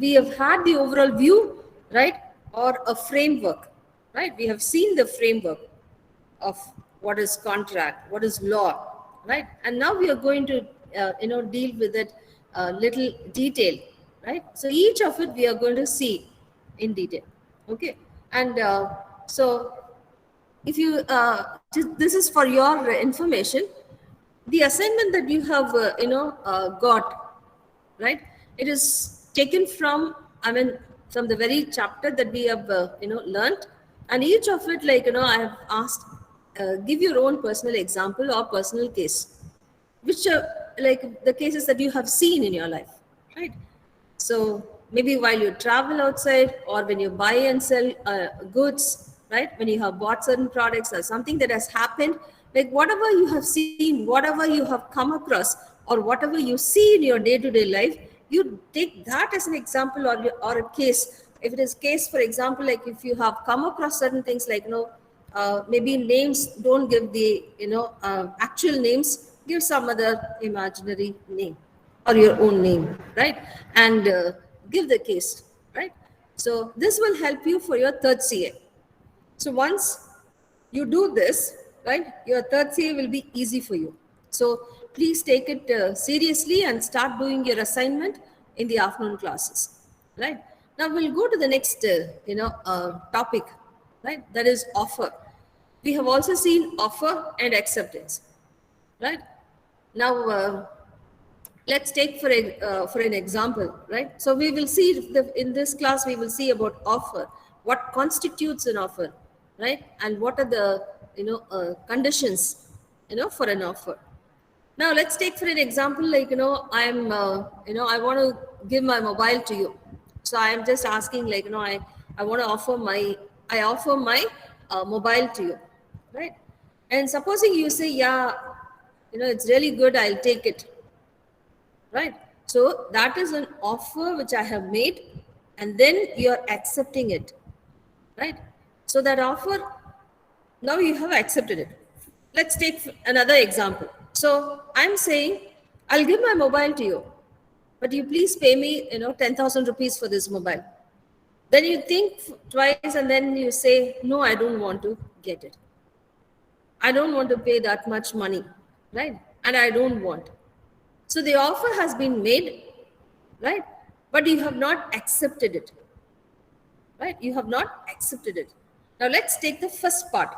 we have had the overall view, right? Or a framework, right? We have seen the framework of what is contract, what is law, right? And now we are going to, deal with it little detail, right? So each of it we are going to see in detail, okay? And so if you, this is for your information, the assignment that you have, got, right? It is taken from, I mean, from the very chapter that we have, learned. And each of it, I have asked, give your own personal example or personal case, which are like the cases that you have seen in your life, right? So maybe while you travel outside or when you buy and sell goods, right? When you have bought certain products or something that has happened, like whatever you have seen, whatever you have come across, or whatever you see in your day-to-day life, you take that as an example or a case. If it is case, for example, like if you have come across certain things like, maybe names, don't give the, actual names, give some other imaginary name or your own name, right? And give the case, right? So this will help you for your third CA. So once you do this, right, your third CA will be easy for you. So please take it seriously and start doing your assignment in the afternoon classes, right? Now we'll go to the next, topic, right? That is offer. We have also seen offer and acceptance, right? Now, let's take for an example, right? So we will see in this class we will see about offer, what constitutes an offer, right? And what are the, conditions, for an offer. Now let's take for an example, like, I'm, I want to give my mobile to you. So I am just asking, like, I want to offer my mobile to you, right? And supposing you say, yeah, it's really good, I'll take it, right? So that is an offer which I have made, and then you're accepting it, right? So that offer, now you have accepted it. Let's take another example. So I'm saying, I'll give my mobile to you, but you please pay me, 10,000 rupees for this mobile. Then you think twice and then you say, no, I don't want to get it. I don't want to pay that much money, right? And I don't want. So the offer has been made, right? But you have not accepted it, right? You have not accepted it. Now let's take the first part,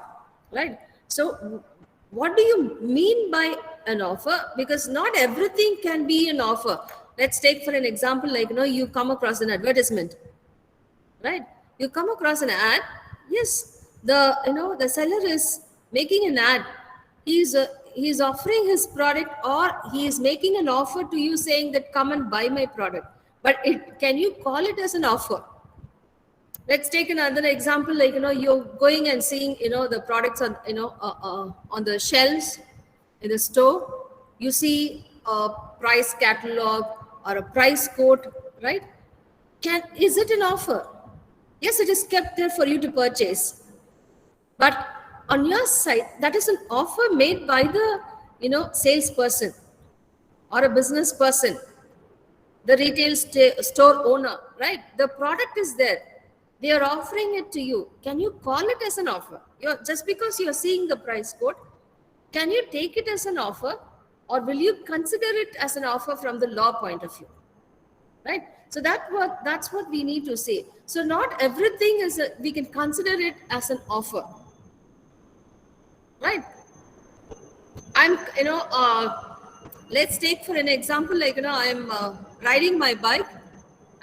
right? So what do you mean by an offer? Because not everything can be an offer. Let's take for an example, like, you come across an advertisement, right? You come across an ad. Yes, the seller is making an ad. He's offering his product, or he is making an offer to you saying that come and buy my product. But can you call it as an offer? Let's take another example, like, you're going and seeing, the products on, on the shelves in the store. You see a price catalog or a price quote, right? Is it an offer? Yes, it is kept there for you to purchase. But on your side, that is an offer made by the, salesperson or a business person, the retail store owner, right? The product is there. They are offering it to you. Can you call it as an offer? Just because you're seeing the price quote, can you take it as an offer, or will you consider it as an offer from the law point of view? Right? So that's what we need to say. So not everything we can consider it as an offer, right? I'm, let's take for an example, like, I'm riding my bike,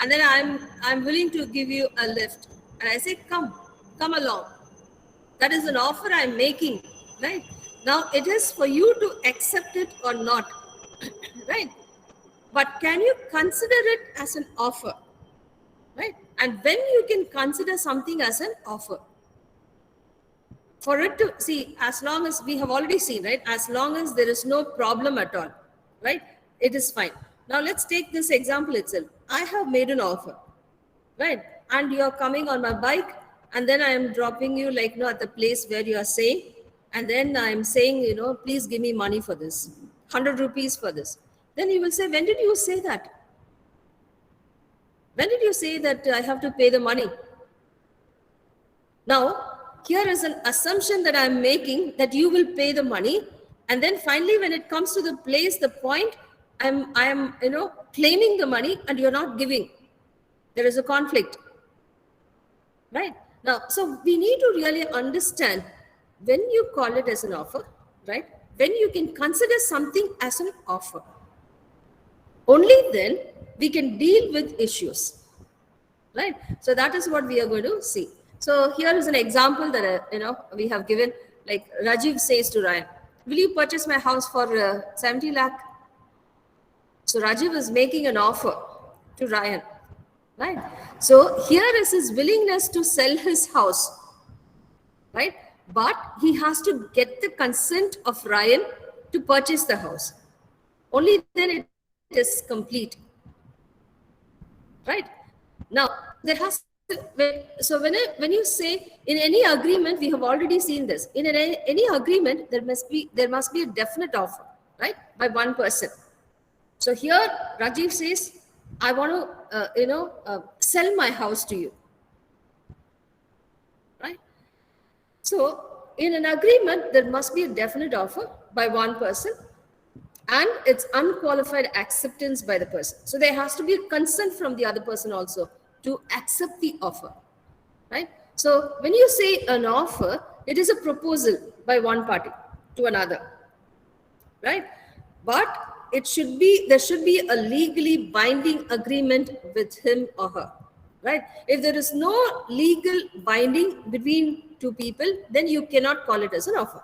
and then I'm willing to give you a lift, and I say, come along. That is an offer I'm making, right? Now it is for you to accept it or not, right? But can you consider it as an offer, right? And when you can consider something as an offer, for it to see, as long as we have already seen, right? As long as there is no problem at all, right? It is fine. Now let's take this example itself. I have made an offer, right? And you're coming on my bike, and then I am dropping you, like, at the place where you are staying, and then I'm saying, please give me money for this, 100 rupees for this. Then you will say, when did you say that? When did you say that I have to pay the money? Now, here is an assumption that I'm making that you will pay the money. And then finally, when it comes to the place, the point, I'm claiming the money and you're not giving. There is a conflict. Right? Now, so we need to really understand when you call it as an offer, right? When you can consider something as an offer. Only then we can deal with issues, right? So that is what we are going to see. So here is an example that we have given. Like Rajiv says to Ryan, "Will you purchase my house for 70 lakh?" So Rajiv is making an offer to Ryan, right? So here is his willingness to sell his house, right? But he has to get the consent of Ryan to purchase the house. Only then it is complete, right? Now there has to, so when you say in any agreement, we have already seen this. In any agreement, there must be a definite offer, right, by one person. So here Rajiv says, "I want to sell my house to you," right? So in an agreement, there must be a definite offer by one person, and it's unqualified acceptance by the person. So there has to be a consent from the other person also to accept the offer, right? So when you say an offer, it is a proposal by one party to another, right? But there should be a legally binding agreement with him or her, right? If there is no legal binding between two people, then you cannot call it as an offer,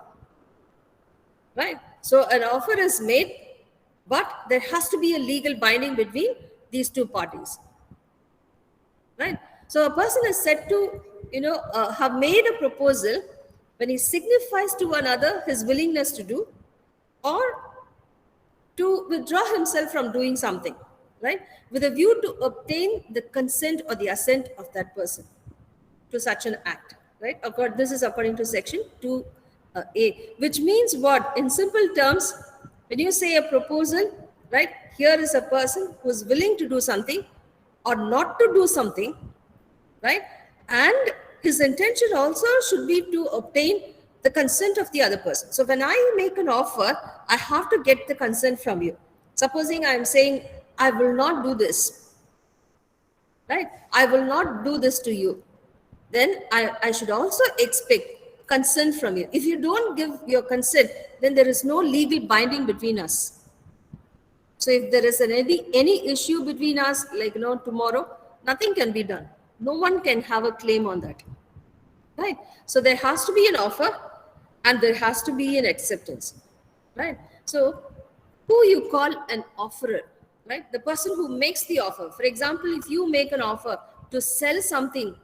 right? So an offer is made, but there has to be a legal binding between these two parties, right? So a person is said to have made a proposal when he signifies to another his willingness to do or to withdraw himself from doing something, right, with a view to obtain the consent or the assent of that person to such an act, right? This is according to section 2A, which means what? In simple terms, when you say a proposal, right, here is a person who is willing to do something or not to do something, right? And his intention also should be to obtain the consent of the other person. So when I make an offer, I have to get the consent from you. Supposing I am saying, "I will not do this," right? "I will not do this to you." Then I should also expect consent from you. If you don't give your consent, then there is no legal binding between us. So if there is any issue between us, like tomorrow, nothing can be done. No one can have a claim on that, right? So there has to be an offer and there has to be an acceptance, right? So who you call an offerer, right? The person who makes the offer. For example, if you make an offer to sell something,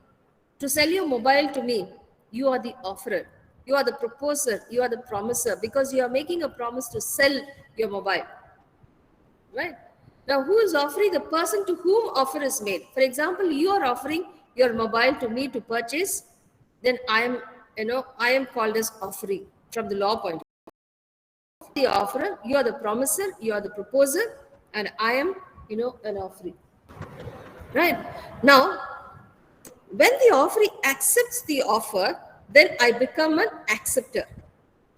to sell your mobile to me, you are the offerer. You are the proposer. You are the promiser, because you are making a promise to sell your mobile, right? Now, who is offering? The person to whom offer is made. For example, you are offering your mobile to me to purchase, then I am called as offering from the law point of view. The offerer, you are the promiser, you are the proposer, and I am, an offering. Right? Now, when the offeree accepts the offer, then I become an acceptor.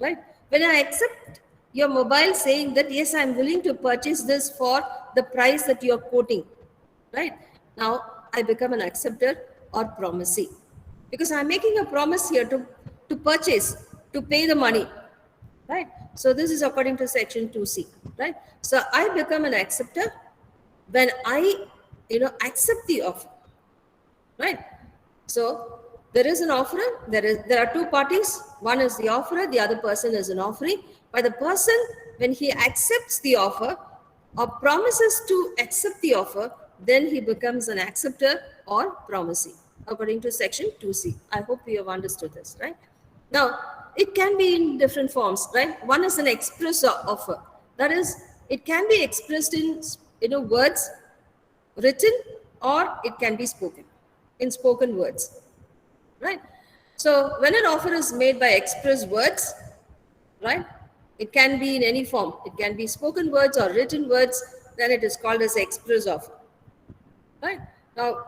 Right? When I accept your mobile saying that, yes, I'm willing to purchase this for the price that you're quoting. Right? Now, I become an acceptor or promisee. Because I'm making a promise here to purchase, to pay the money. Right? So this is according to section 2C. Right? So I become an acceptor when I, accept the offer. Right? So there is an offerer. There are two parties. One is the offerer. The other person is an offeree. But the person, when he accepts the offer or promises to accept the offer, then he becomes an acceptor or promisee, according to section 2C. I hope you have understood this, right? Now, it can be in different forms, right? One is an express offer. That is, it can be expressed in words, written, or it can be spoken, in spoken words, right? So when an offer is made by express words, right, it can be in any form. It can be spoken words or written words, then it is called as express offer. Right? Now,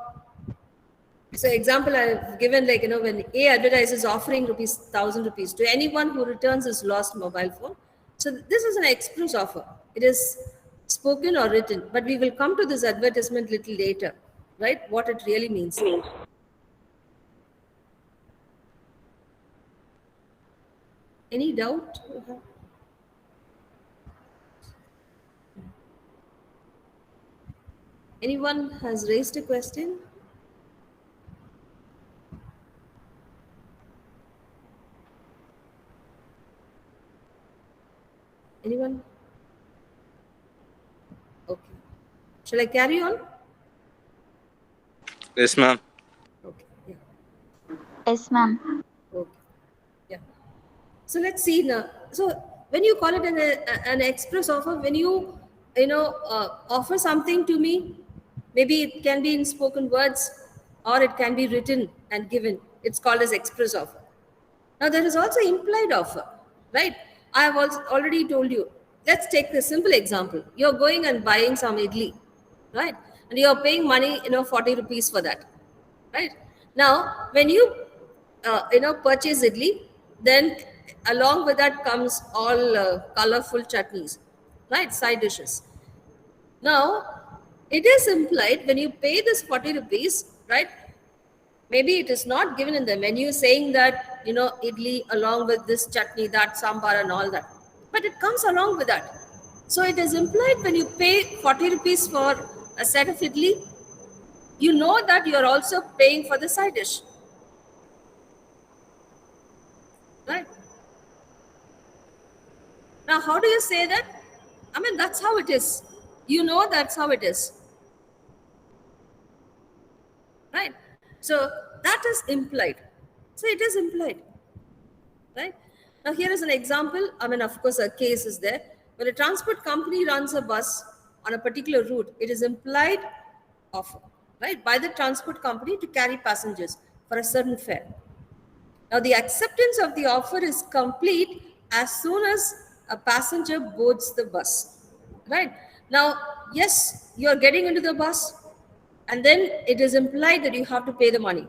so example I've given, like, when A advertises offering rupees 1,000 rupees to anyone who returns his lost mobile phone. So this is an express offer. It is spoken or written, but we will come to this advertisement little later, right? What it really means. Any doubt? Anyone has raised a question? Anyone? Okay. Shall I carry on? Yes, ma'am. Okay. Yeah. Yes, ma'am. Okay. Yeah. So let's see now. So when you call it an express offer, when offer something to me, maybe it can be in spoken words or it can be written and given. It's called as express offer. Now there is also implied offer, right? I have also already told you. Let's take the simple example. You're going and buying some idli, right? And you're paying money, 40 rupees for that, right? Now, when you, purchase idli, then along with that comes all colorful chutneys, right? Side dishes. Now, it is implied when you pay this 40 rupees, right? Maybe it is not given in the menu saying that, idli along with this chutney, that sambar and all that. But it comes along with that. So it is implied when you pay 40 rupees for a set of idli, you know that you are also paying for the side dish. Right? Now, how do you say that? I mean, that's how it is. You know that's how it is. Right? So that is implied. So it is implied. Right? Now, here is an example. I mean, of course, a case is there. When a transport company runs a bus on a particular route, it is implied offer, right, by the transport company to carry passengers for a certain fare. Now, the acceptance of the offer is complete as soon as a passenger boards the bus, right? Now, yes, you are getting into the bus, and then it is implied that you have to pay the money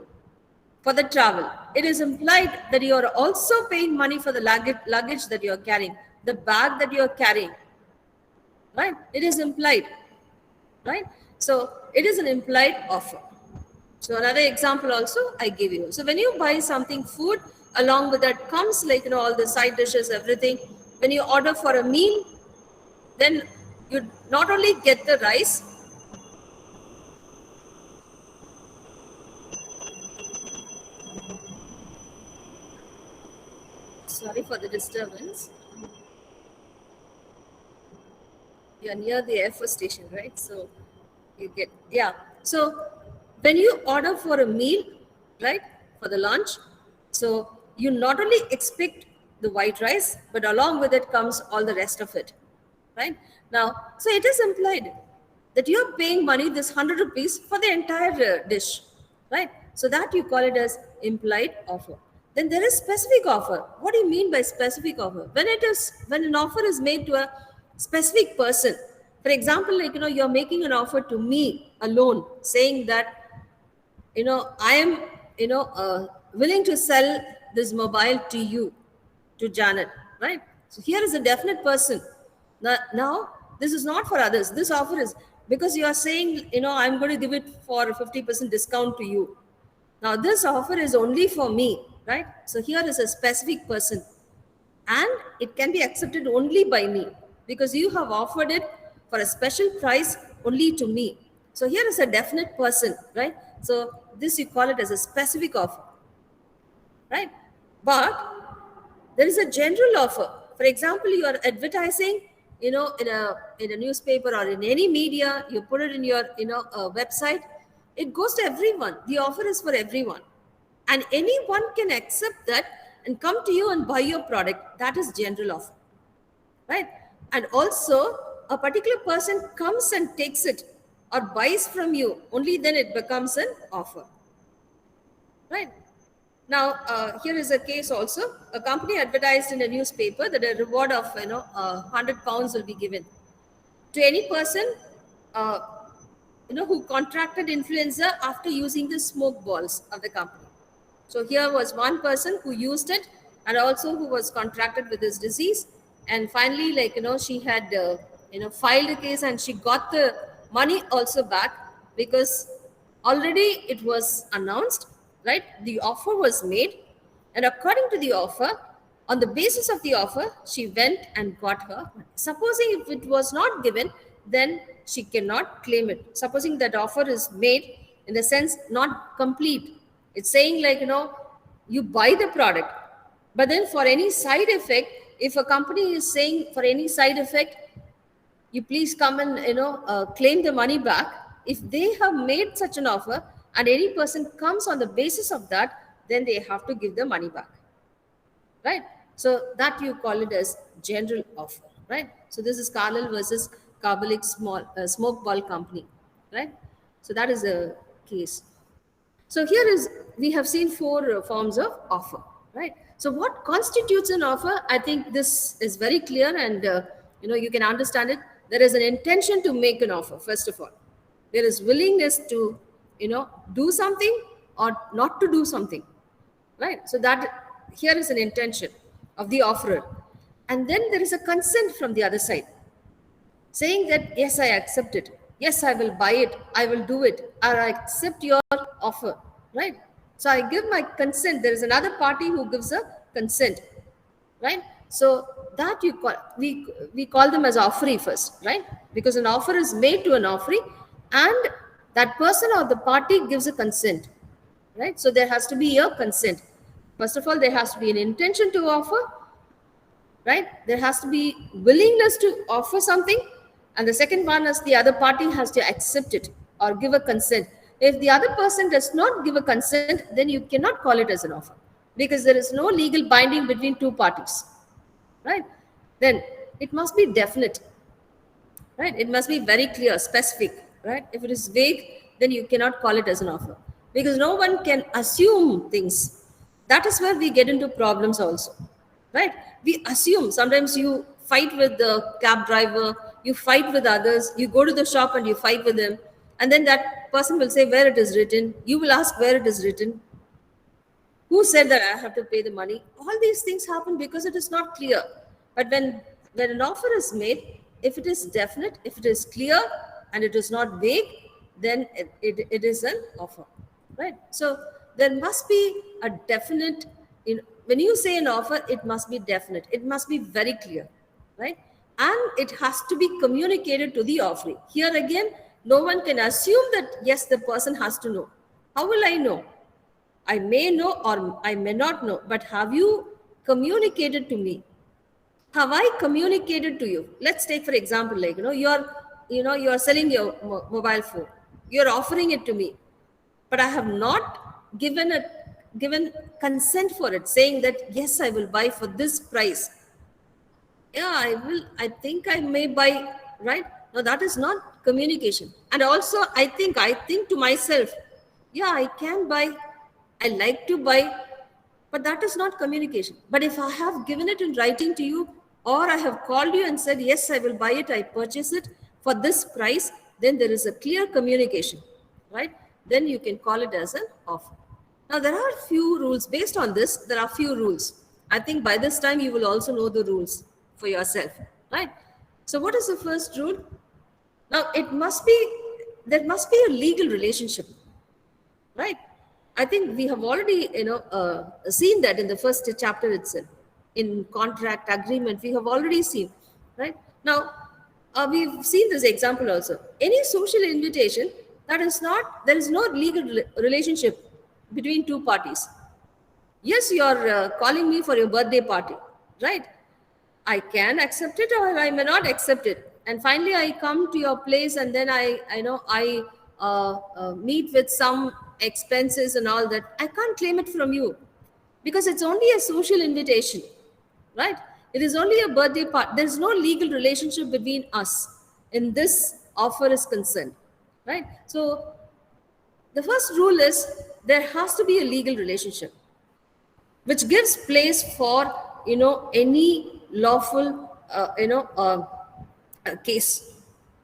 for the travel. It is implied that you are also paying money for the luggage that you are carrying, the bag that you are carrying, right? It is implied, right? So it is an implied offer. So another example also I give you. So when you buy something, food, along with that comes like, all the side dishes, everything. When you order for a meal, then you not only get the rice, sorry for the disturbance. You're near the Air Force station, right? So you get, yeah. So when you order for a meal, right, for the lunch, so you not only expect the white rice, but along with it comes all the rest of it, right? Now, so it is implied that you're paying money, this 100 rupees for the entire dish, right? So that you call it as implied offer. Then there is specific offer. What do you mean by specific offer? When an offer is made to a specific person, for example, like, you're making an offer to me alone, saying that, I am, willing to sell this mobile to you, to Janet, right? So here is a definite person. Now, this is not for others. This offer is because you are saying, I'm going to give it for a 50% discount to you. Now, this offer is only for me, right? So here is a specific person, and it can be accepted only by me because you have offered it for a special price only to me. So here is a definite person, right? So this you call it as a specific offer, right? But there is a general offer. For example, you are advertising, in a newspaper or in any media, you put it in your, website. It goes to everyone. The offer is for everyone, and anyone can accept that and come to you and buy your product. That is general offer, right? And also, a particular person comes and takes it or buys from you. Only then it becomes an offer, right? Now, here is a case also. A company advertised in a newspaper that a reward of, 100 pounds will be given to any person who contracted influenza after using the smoke balls of the company. So here was one person who used it and also who was contracted with this disease. And finally, she had, filed a case and she got the money also back because already it was announced, right? The offer was made. And according to the offer, on the basis of the offer, she went and got her money. Supposing if it was not given, then she cannot claim it. Supposing that offer is made in the sense not complete. It's saying you buy the product, but then for any side effect, if a company is saying for any side effect, you please come and claim the money back. If they have made such an offer and any person comes on the basis of that, then they have to give the money back, right? So that you call it as general offer, right? So this is Carlyle versus Carbolic Smoke Ball Company, right? So that is a case. So here is, we have seen four forms of offer, right? So what constitutes an offer? I think this is very clear and you can understand it. There is an intention to make an offer, first of all. There is willingness to, do something or not to do something, right? So that here is an intention of the offerer. And then there is a consent from the other side, saying that, yes, I accept it. Yes, I will buy it. I will do it. Or I accept your offer, right? So I give my consent. There is another party who gives a consent, right? So that we call them as offeree first, right? Because an offer is made to an offeree and that person or the party gives a consent, right? So there has to be a consent. First of all, there has to be an intention to offer, right? There has to be willingness to offer something. And the second one is the other party has to accept it or give a consent. If the other person does not give a consent, then you cannot call it as an offer because there is no legal binding between two parties, right? Then it must be definite, right? It must be very clear, specific, right? If it is vague, then you cannot call it as an offer because no one can assume things. That is where we get into problems also, right? We assume. Sometimes you fight with the cab driver, you fight with others, you go to the shop and you fight with them, and then that person will say where it is written. You will ask where it is written. Who said that I have to pay the money? All these things happen because it is not clear. But when an offer is made, if it is definite, if it is clear, and it is not vague, then it is an offer, right? So there must be a definite, when you say an offer, it must be definite. It must be very clear, right? And it has to be communicated to the offeree. Here again, no one can assume that, yes, the person has to know. How will I know? I may know or I may not know, but have you communicated to me? Have I communicated to you? Let's take, for example, you're selling your mobile phone. You're offering it to me, but I have not given consent for it, saying that, yes, I will buy for this price. Yeah, I will. I think I may buy, right? No, that is not communication. And also, I think to myself, yeah, I can buy. I like to buy, but that is not communication. But if I have given it in writing to you, or I have called you and said, yes, I will buy it, I purchase it for this price, then there is a clear communication, right? Then you can call it as an offer. Now, there are few rules. Based on this, there are few rules. I think by this time, you will also know the rules for yourself, right? So what is the first rule? Now, there must be a legal relationship, right? I think we have already, seen that in the first chapter itself. In contract agreement, we have already seen, right? Now, we've seen this example also. Any social invitation, there is no legal relationship between two parties. Yes, you are calling me for your birthday party, right? I can accept it or I may not accept it. And finally, I come to your place and then I meet with some expenses and all that. I can't claim it from you because it's only a social invitation, right? It is only a birthday party. There's no legal relationship between us in this offer is concerned, right? So the first rule is there has to be a legal relationship which gives place for any lawful case.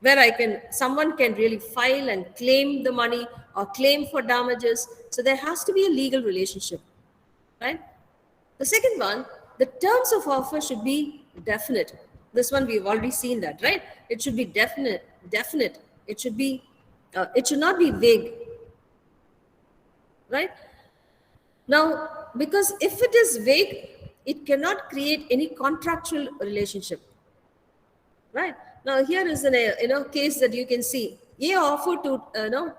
where someone can really file and claim the money or claim for damages. So there has to be a legal relationship, right? The second one, the terms of offer should be definite. This one we've already seen that, right? It should be definite. It should be, it should not be vague, right? Now, because if it is vague, it cannot create any contractual relationship, right? Now, here is an case that you can see. A offered to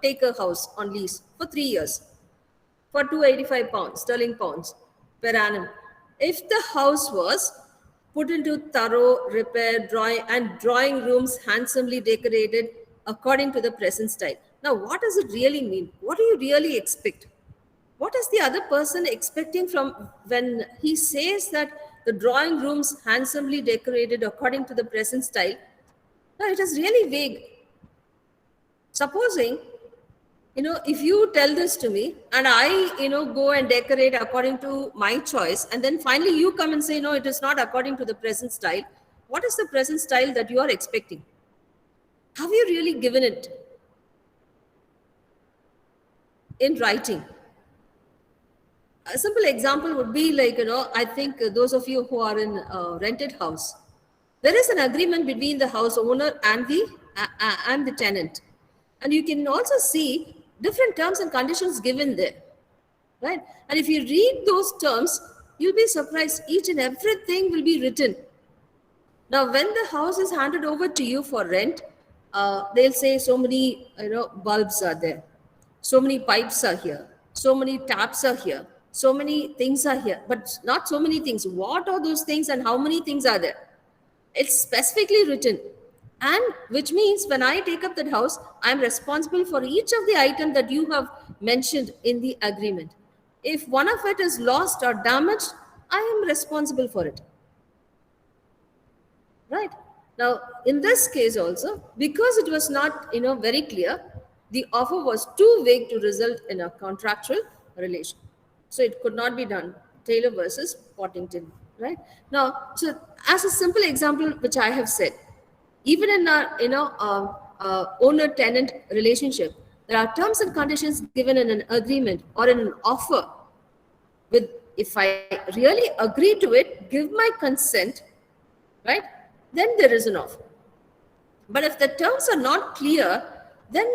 take a house on lease for 3 years for 285 pounds, sterling pounds per annum. If the house was put into thorough repair, drawing rooms handsomely decorated according to the present style. Now, what does it really mean? What do you really expect? What is the other person expecting from when he says that the drawing rooms handsomely decorated according to the present style? No, it is really vague. Supposing, if you tell this to me and I, go and decorate according to my choice, and then finally you come and say, no, it is not according to the present style. What is the present style that you are expecting? Have you really given it in writing? A simple example would be like, I think those of you who are in a rented house, there is an agreement between the house owner and the tenant. And you can also see different terms and conditions given there, right? And if you read those terms, you'll be surprised. Each and everything will be written. Now, when the house is handed over to you for rent, they'll say so many, bulbs are there. So many pipes are here. So many taps are here. So many things are here, but not so many things. What are those things and how many things are there? It's specifically written. And which means when I take up that house, I'm responsible for each of the items that you have mentioned in the agreement. If one of it is lost or damaged, I am responsible for it. Right? Now, in this case also, because it was not, very clear, the offer was too vague to result in a contractual relation. So it could not be done. Taylor versus Pottington, right? Now, so as a simple example, which I have said, even in a, owner-tenant relationship, there are terms and conditions given in an agreement or in an offer. If I really agree to it, give my consent, right? Then there is an offer. But if the terms are not clear, then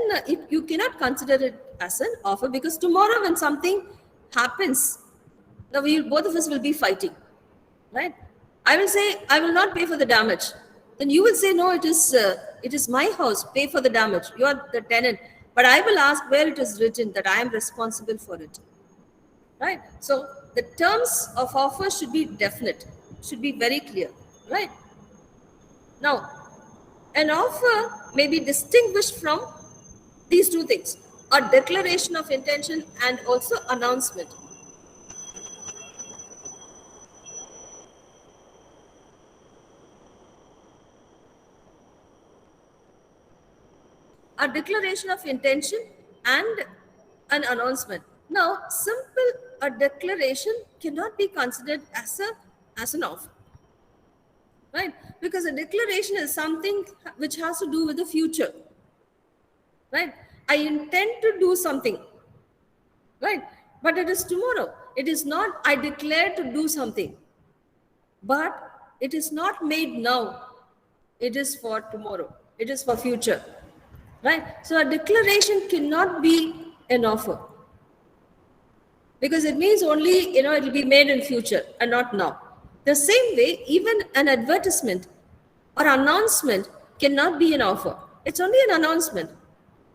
you cannot consider it as an offer, because tomorrow when something happens, now both of us will be fighting, right? I will say, I will not pay for the damage. Then you will say, no, it is my house, pay for the damage. You are the tenant. But I will ask where it is written that I am responsible for it, right? So the terms of offer should be definite, should be very clear, right? Now, an offer may be distinguished from these two things: a declaration of intention and also announcement. A declaration of intention and an announcement. Now, a declaration cannot be considered as an offer, right? Because a declaration is something which has to do with the future, right? I intend to do something, right? But it is tomorrow. It is not, I declare to do something, but it is not made now. It is for tomorrow. It is for future, right? So a declaration cannot be an offer, because it means only, it will be made in future and not now. The same way, even an advertisement or announcement cannot be an offer. It's only an announcement.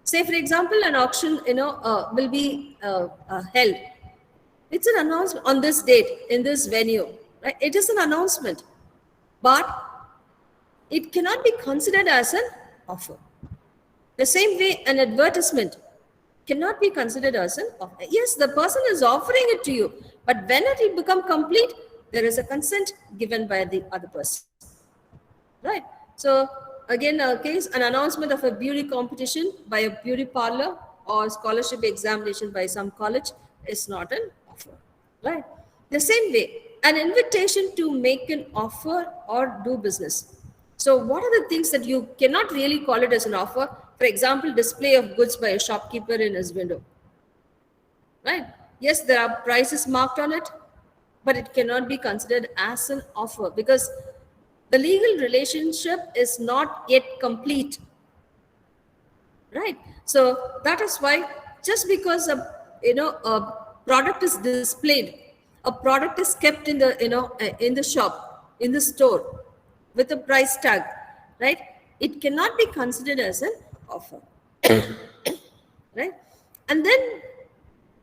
Say, for example, an auction, will be held. It's an announcement on this date in this venue, right? It is an announcement, but it cannot be considered as an offer. The same way, an advertisement cannot be considered as an offer. Yes, the person is offering it to you, but when it will become complete, there is a consent given by the other person, right? So again, a case, an announcement of a beauty competition by a beauty parlor or scholarship examination by some college is not an offer, right? The same way, an invitation to make an offer or do business. So what are the things that you cannot really call it as an offer? For example, display of goods by a shopkeeper in his window. Right? Yes, there are prices marked on it, but it cannot be considered as an offer because the legal relationship is not yet complete. Right? So that is why just because a product is displayed, a product is kept in the in the shop, in the store with a price tag, right? It cannot be considered as an offer. Right? And then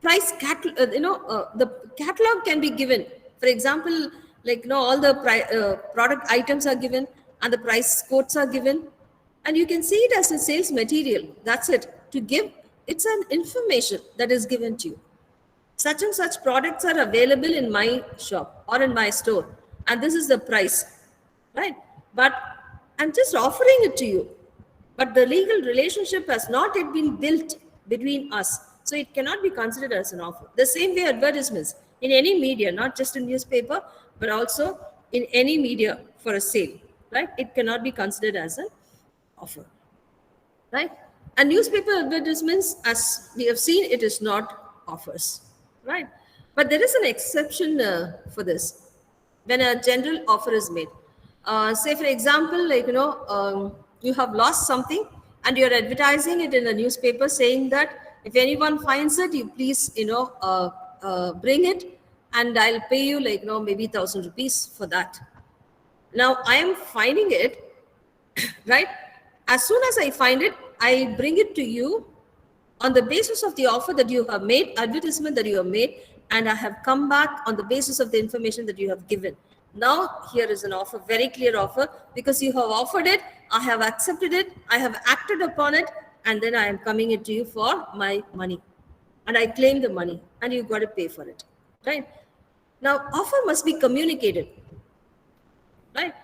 price the catalog can be given. For example, like all the product items are given and the price quotes are given, and you can see it as a sales material. That's it. To give, it's an information that is given to you. Such and such products are available in my shop or in my store, and this is the price, right? But I'm just offering it to you, but the legal relationship has not yet been built between us, so it cannot be considered as an offer. The same way advertisements in any media, not just in newspaper, but also in any media for a sale, right? It cannot be considered as an offer, right? And newspaper advertisements, as we have seen, it is not offers, right? But there is an exception for this when a general offer is made. Say, for example, like you have lost something and you're advertising it in a newspaper saying that if anyone finds it, you please bring it, and I'll pay you like maybe 1,000 rupees for that. Now I am finding it, right? As soon as I find it, I bring it to you on the basis of the offer that you have made, advertisement that you have made, and I have come back on the basis of the information that you have given. Now here is an offer, very clear offer, because you have offered it, I have accepted it, I have acted upon it, and then I am coming it to you for my money. And I claim the money, and you've got to pay for it, right? Now, offer must be communicated, right?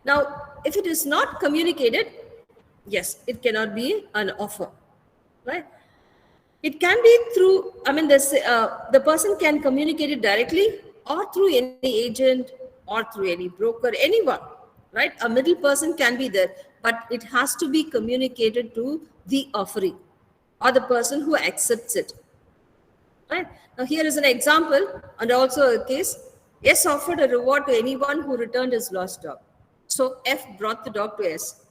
Now, if it is not communicated, yes, it cannot be an offer, right? It can be through, the person can communicate it directly or through any agent or through any broker, anyone, right? A middle person can be there, but it has to be communicated to the offeree or the person who accepts it, right? Now, here is an example and also a case. S offered a reward to anyone who returned his lost dog. So F brought the dog to S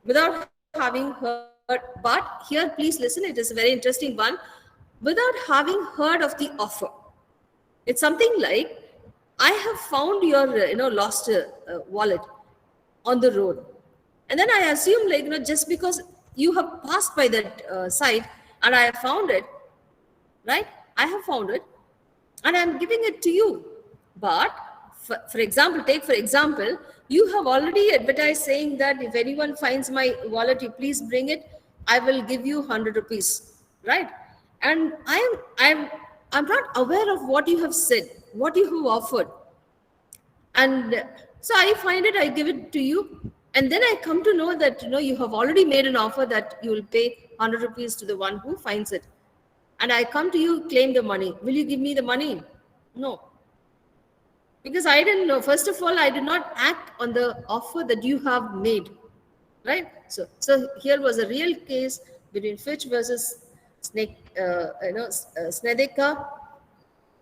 without having heard, but here please listen, it is a very interesting one. Without having heard of the offer, it's something like, I have found your lost wallet on the road, and then I assume like just because you have passed by that site and I have found it, right? I have found it and I'm giving it to you. But for example, you have already advertised saying that if anyone finds my wallet, you please bring it, I will give you 100 rupees, right? And I'm not aware of what you have said, what you have offered. And so I find it, I give it to you, and then I come to know that you have already made an offer that you will pay 100 rupees to the one who finds it. And I come to you, claim the money. Will you give me the money? No. Because I didn't know. First of all, I did not act on the offer that you have made, right? So here was a real case between Fitch versus Snedeka.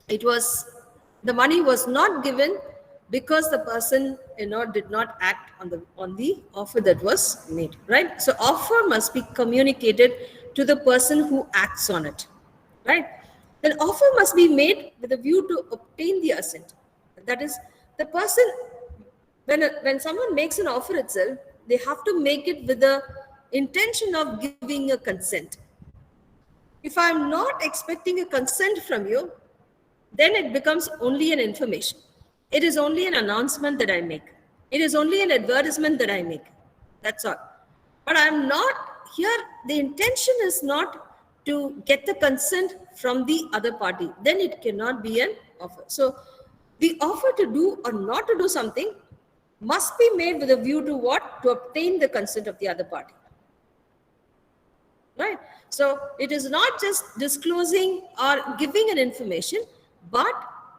It was, the money was not given because the person did not act on the offer that was made, right? So offer must be communicated to the person who acts on it, right? Then offer must be made with a view to obtain the assent. That is, the person, when someone makes an offer itself, they have to make it with the intention of giving a consent. If I'm not expecting a consent from you, then it becomes only an information. It is only an announcement that I make. It is only an advertisement that I make. That's all. But I'm not here. The intention is not to get the consent from the other party. Then it cannot be an offer. So the offer to do or not to do something must be made with a view to what? To obtain the consent of the other party. Right? So it is not just disclosing or giving an information, but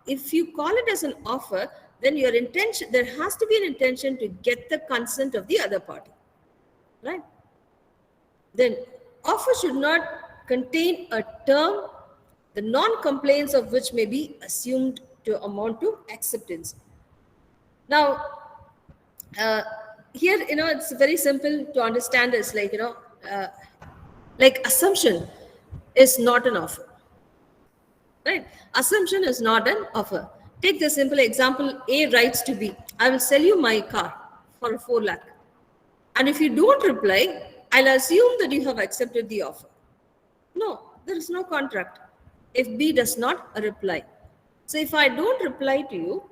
if you call it as an offer, then your intention, there has to be an intention to get the consent of the other party, right? Then offer should not contain a term, the non-compliance of which may be assumed to amount to acceptance. Now, here, it's very simple to understand. It's like, like assumption is not an offer, right? Assumption is not an offer. Take the simple example, A writes to B, I will sell you my car for 4 lakh. And if you don't reply, I'll assume that you have accepted the offer. No, there is no contract if B does not reply. So if I don't reply to you,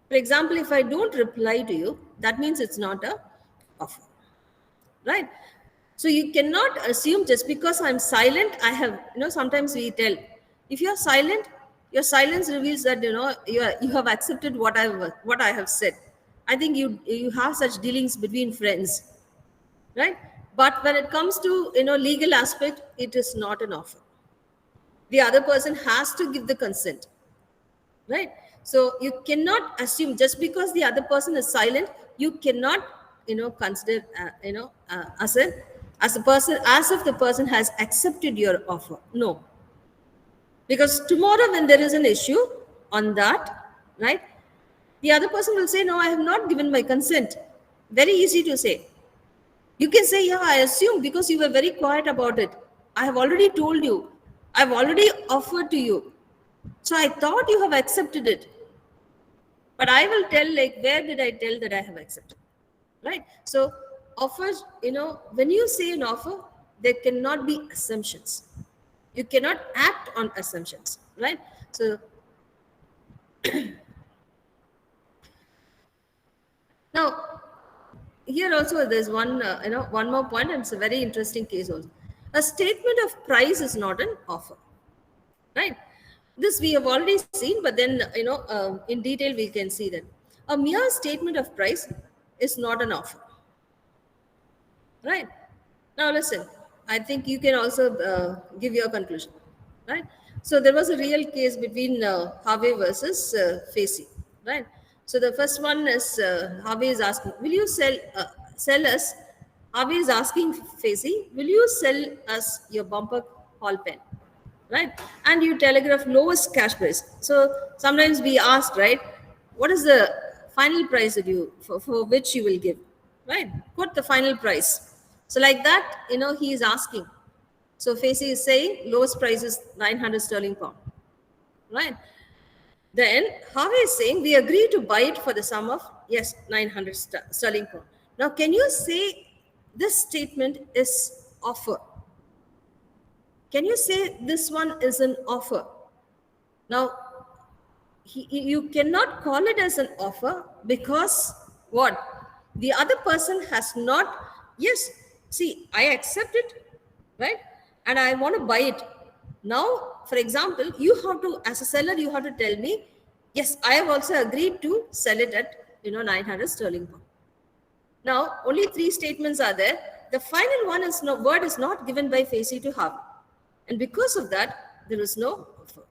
for example, if I don't reply to you, that means it's not a offer, right? So you cannot assume just because I'm silent, I have, sometimes we tell, if you're silent, your silence reveals that, you have accepted what I have said. I think you have such dealings between friends, right? But when it comes to, legal aspect, it is not an offer. The other person has to give the consent, right? So you cannot assume just because the other person is silent, you cannot, consider, as a person, as if the person has accepted your offer. No. Because tomorrow when there is an issue on that, right, the other person will say, no, I have not given my consent. Very easy to say. You can say, yeah, I assume because you were very quiet about it. I have already told you. I've already offered to you. So I thought you have accepted it. But I will tell, like, where did I tell that I have accepted? Right? So offers, when you say an offer, there cannot be assumptions. You cannot act on assumptions, right? So now, here also there's one, one more point, and it's a very interesting case also. A statement of price is not an offer, right? This we have already seen, but then, in detail we can see that a mere statement of price is not an offer, right? Now listen, I think you can also give your conclusion, right? So there was a real case between Harvey versus Facey, right? So the first one is Harvey is asking, will you sell us? Harvey is asking Facey, will you sell us your bumper ball pen, right? And you telegraph lowest cash price. So sometimes we ask, right, what is the final price that you for which you will give, right? Put the final price. So like that, he is asking. So Facey is saying lowest price is 900 sterling pound, right? Then Harvey is saying we agree to buy it for the sum of, yes, 900 sterling pound. Now, can you say this statement is offer? Can you say this one is an offer? Now, you cannot call it as an offer because what? The other person has not, yes, see, I accept it, right? And I want to buy it. Now, for example, you have to, as a seller, you have to tell me, yes, I have also agreed to sell it at, 900 sterling pound. Now, only 3 statements are there. The final one is word is not given by Facey to Harvey. And because of that, there is no offer,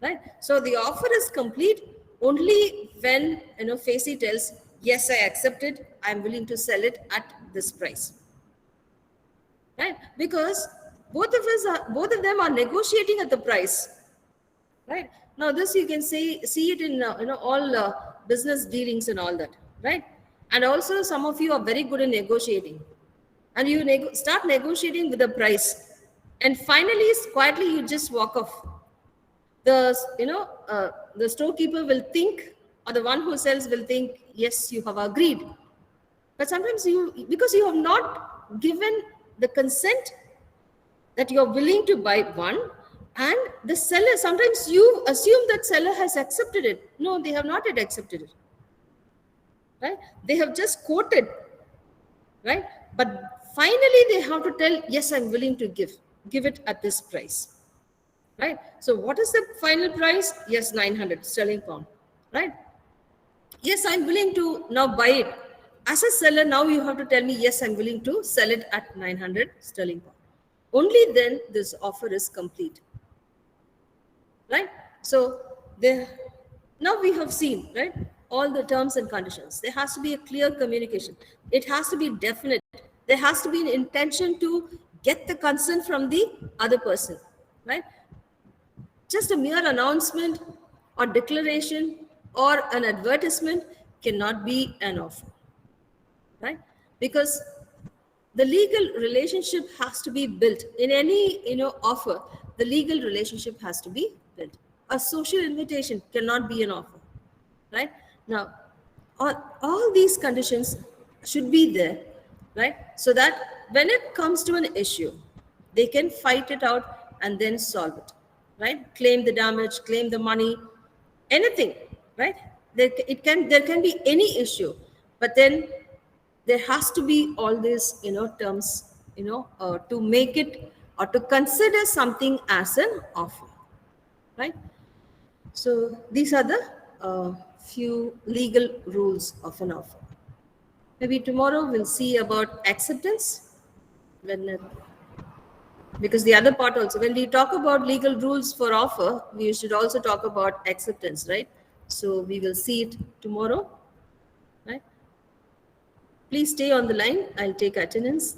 right? So the offer is complete only when, Facey tells, yes, I accept it. I'm willing to sell it at this price, right? Because both of them are negotiating at the price, right? Now this you can see it in all business dealings and all that, right? And also some of you are very good in negotiating, and you start negotiating with the price, and finally quietly you just walk off. The storekeeper will think, or the one who sells will think, yes, you have agreed, but sometimes because you have not given the consent that you're willing to buy one, and the seller, sometimes you assume that seller has accepted it. No, they have not yet accepted it, right? They have just quoted, right? But finally they have to tell, yes, I'm willing to give it at this price, right? So what is the final price? Yes, 900 sterling pound, right? Yes, I'm willing to now buy it. As a seller, now you have to tell me, yes, I'm willing to sell it at 900 sterling pound. Only then this offer is complete, right? So Now we have seen, right, all the terms and conditions. There has to be a clear communication. It has to be definite. There has to be an intention to get the consent from the other person, right? Just a mere announcement or declaration or an advertisement cannot be an offer, right? Because the legal relationship has to be built in any offer. The legal relationship has to be built. A social invitation cannot be an offer, right? Now all these conditions should be there, right? So that when it comes to an issue, they can fight it out and then solve it, right? Claim the damage, claim the money, anything, right? There can be any issue, but then there has to be all these terms to make it or to consider something as an offer, right? So these are the few legal rules of an offer. Maybe tomorrow we'll see about acceptance, when because the other part also, when we talk about legal rules for offer, we should also talk about acceptance, right? So we will see it tomorrow, right? Please stay on the line. I'll take attendance.